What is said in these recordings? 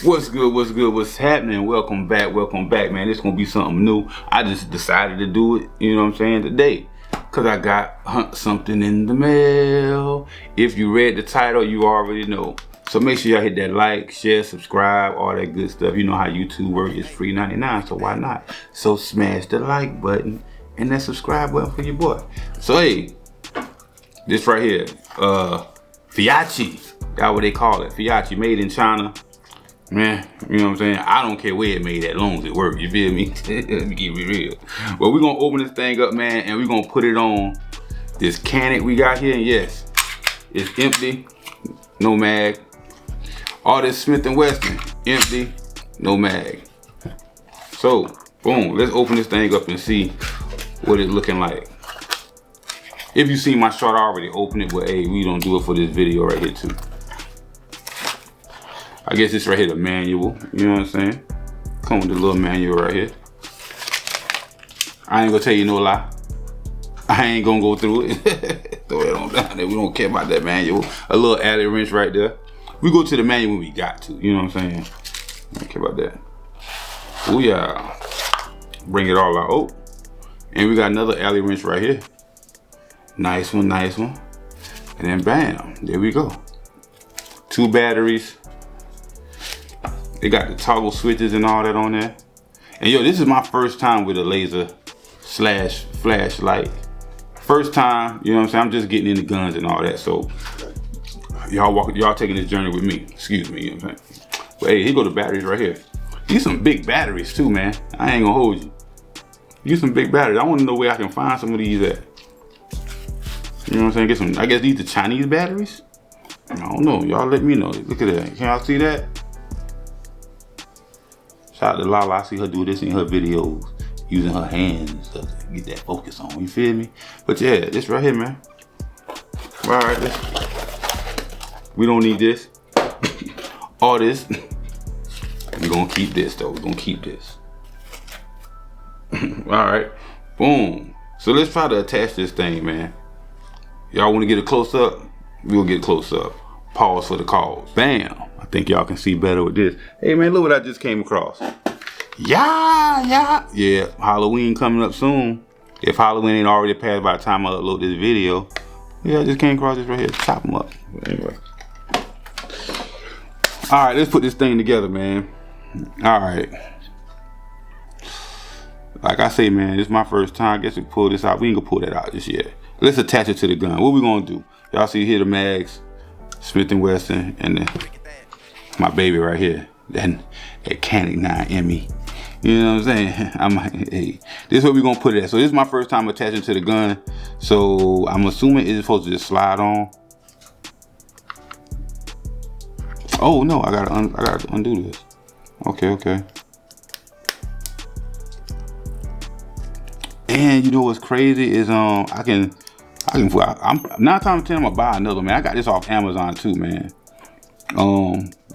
What's good, what's happening? Welcome back, man. It's gonna be something new. I just decided to do it, you know what I'm saying, today. Cause I got something in the mail. If you read the title, you already know. So make sure y'all hit that like, share, subscribe, all that good stuff. You know how YouTube works, it's free 99, so why not? So smash the like button and that subscribe button for your boy. So hey, this right here, Feyachi. That's what they call it, Feyachi, made in China. Man, you know what I'm saying? I don't care where it made, as long as it works, you feel me? Let me keep it real. But we're gonna open this thing up, man, and we're gonna put it on this cannon we got here. And yes, it's empty, no mag. All this Smith & Wesson, empty, no mag. So, boom, let's open this thing up and see what it's looking like. If you see my short, I already opened it, but hey, we don't do it for this video right here too. I guess this right here, the manual, you know what I'm saying? Come with the little manual right here. I ain't gonna tell you no lie. I ain't gonna go through it. Throw it on down there, we don't care about that manual. A little alley wrench right there. We go to the manual when we got to, you know what I'm saying? I don't care about that. Oh yeah. Bring it all out. Oh, and we got another alley wrench right here. Nice one, nice one. And then bam, there we go. 2 batteries. They got the toggle switches and all that on there. And yo, this is my first time with a laser slash flashlight. First time, you know what I'm saying? I'm just getting into guns and all that. So y'all taking this journey with me. Excuse me, you know what I'm saying? But hey, here go the batteries right here. These some big batteries too, man. I ain't gonna hold you. These some big batteries. I wanna know where I can find some of these at. You know what I'm saying? Get some, I guess these are Chinese batteries? I don't know, y'all let me know. Look at that, can y'all see that? Shout out to Lala, I see her do this in her videos, using her hands and stuff to get that focus on, you feel me? But yeah, this right here, man. All right, we don't need this. All this. We're gonna keep this though, we're gonna keep this. All right, boom. So let's try to attach this thing, man. Y'all wanna get a close up? We'll get a close up. Pause for the calls. Bam. I think y'all can see better with this. Hey man, look what I just came across. Yeah, Halloween coming up soon. If Halloween ain't already passed by the time I upload this video. Yeah, I just came across this right here. Chop them up. Anyway. All right, let's put this thing together, man. All right. Like I say, man, this is my first time. I guess we pull this out. We ain't gonna pull that out just yet. Let's attach it to the gun. What we gonna do? Y'all see here the mags, Smith & Wesson, and then my baby right here, that Canon 9ME. You know what I'm saying? I'm like, hey, this is where we're gonna put it at. So this is my first time attaching to the gun. So I'm assuming it's supposed to just slide on. Oh no, I gotta undo this. Okay. And you know what's crazy is I'm 9 times out of 10 I'm gonna buy another, man. I got this off Amazon too, man.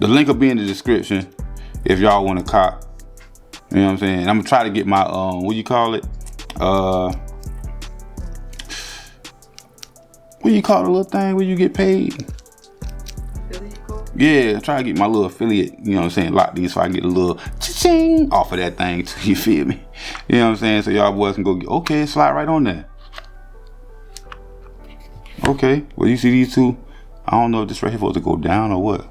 The link will be in the description if y'all want to cop. You know what I'm saying? I'm gonna try to get my what do you call it? What do you call the little thing where you get paid? Yeah, try to get my little affiliate, you know what I'm saying, locked in so I can get a little cha-ching off of that thing too, you feel me? You know what I'm saying? So y'all boys can go get, okay, slide right on there. Okay, well you see these two? I don't know if this right here supposed to go down or what.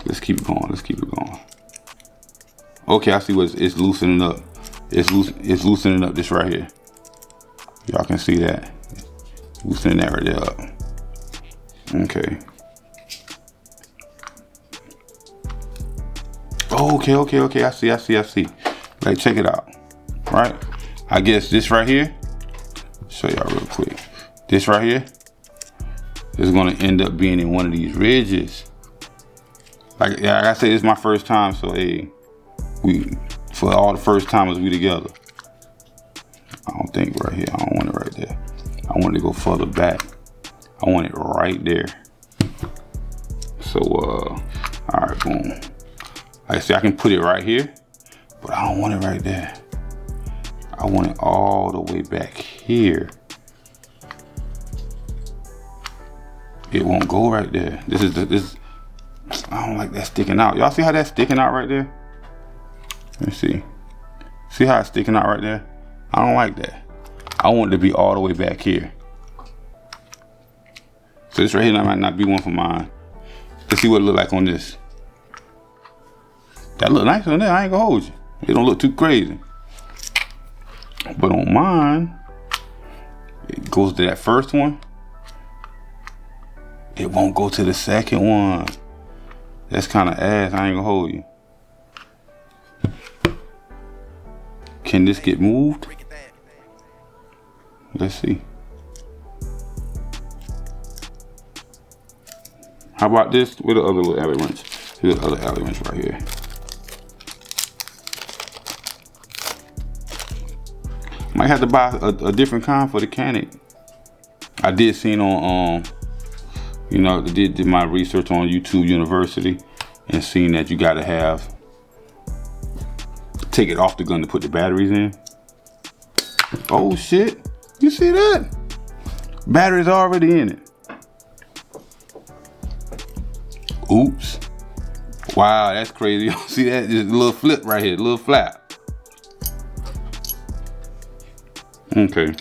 Let's keep it going, Okay, I see what it's loosening up. It's loosening up this right here. Y'all can see that. Loosening that right there up. Okay. Okay, I see. Like, check it out. Right? I guess this right here, show y'all real quick. This right here is gonna end up being in one of these ridges. Like I said, it's my first time, so hey, for all the first timers, we together. I don't think right here, I don't want it right there. I want it to go further back. I want it right there. So, all right, boom. Like I see, I can put it right here, but I don't want it right there. I want it all the way back here. It won't go right there. This I don't like that sticking out. Y'all see how that's sticking out right there? Let me see. See how it's sticking out right there? I don't like that. I want it to be all the way back here. So this right here might not be one for mine. Let's see what it look like on this. That look nice on there, I ain't gonna hold you. It don't look too crazy. But on mine, it goes to that first one. It won't go to the second one. That's kind of ass, I ain't gonna hold you. Can this get moved? Let's see. How about this with the other little alley wrench? Here's the other alley wrench right here. Might have to buy a different kind for the Canic. I did see on you know, did my research on YouTube University and seen that you gotta have take it off the gun to put the batteries in. Oh shit, you see that? Batteries already in it. Oops. Wow, that's crazy. You see that? Just a little flip right here, a little flap. Okay,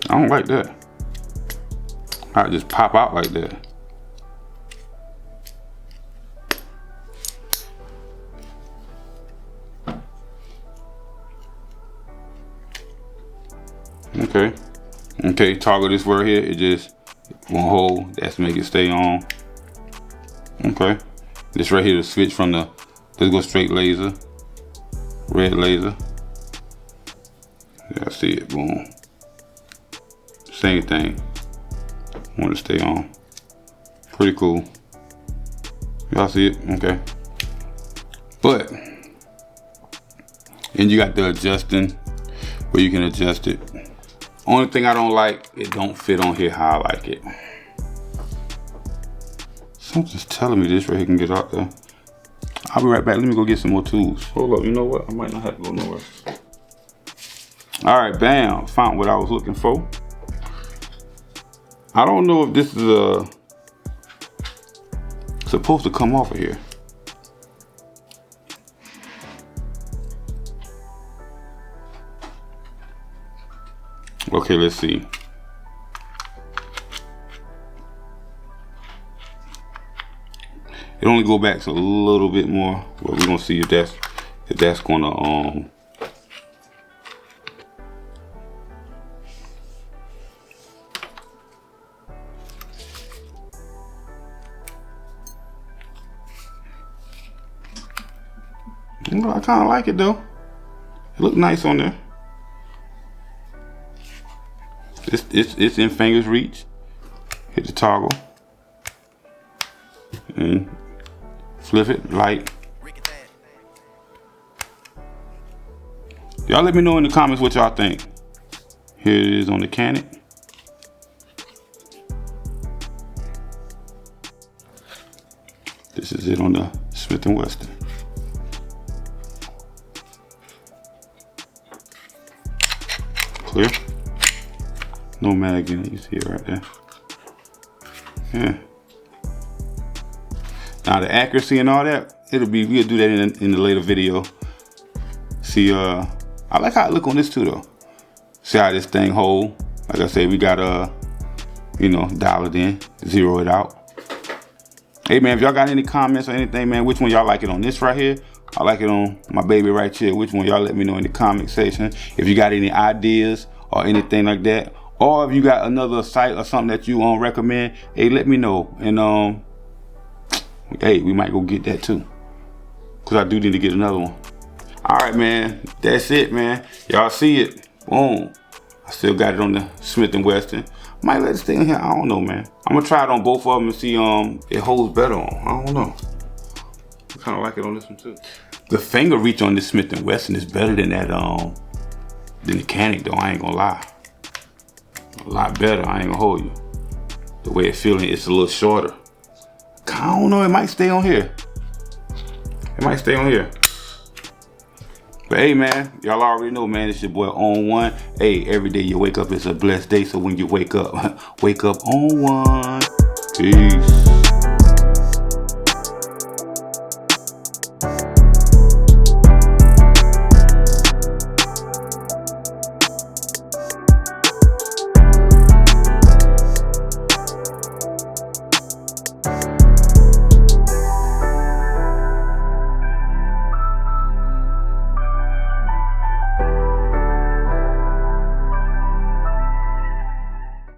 I don't like that. I just pop out like that. Okay, toggle this right here, it just won't hold. That's to make it stay on. Okay, this right here, the switch from the, let's go straight laser, red laser. Yeah, I see it, boom. Same thing, want to stay on. Pretty cool. Y'all see it, okay. But, and you got the adjusting, where you can adjust it. Only thing I don't like, it don't fit on here how I like it. Something's telling me this right here can get out there. I'll be right back. Let me go get some more tools. Hold up, you know what? I might not have to go nowhere. All right, bam. Found what I was looking for. I don't know if this is supposed to come off of here. Okay, let's see. It only go back to a little bit more, but we're gonna see if that's gonna you know, I kinda like it though. It look nice on there. It's in fingers reach. Hit the toggle and flip it light. Y'all let me know in the comments what y'all think. Here it is on the Canic. This is it on the Smith & Wesson. Clear. No mag in it, you see it right there. Yeah. Now the accuracy and all that, we'll do that in the later video. See, I like how it look on this too though. See how this thing hold. Like I said, we got you know, dial it in, zero it out. Hey man, if y'all got any comments or anything, man, which one y'all like it on this right here? I like it on my baby right here. Which one y'all let me know in the comment section. If you got any ideas or anything like that. Or if you got another site or something that you recommend, hey, let me know. And hey, we might go get that too. Cause I do need to get another one. All right, man, that's it, man. Y'all see it, boom. I still got it on the Smith & Wesson. Might let it stay in here, I don't know, man. I'm gonna try it on both of them and see it holds better on, I don't know. I kinda like it on this one too. The finger reach on this Smith & Wesson is better than that, than the Canic though, I ain't gonna lie. A lot better, I ain't gonna hold you. The way it's feeling, it's a little shorter. I don't know, it might stay on here. It might stay on here. But hey man, y'all already know, man, it's your boy On One. Hey, every day you wake up, it's a blessed day. So when you wake up on one. Peace.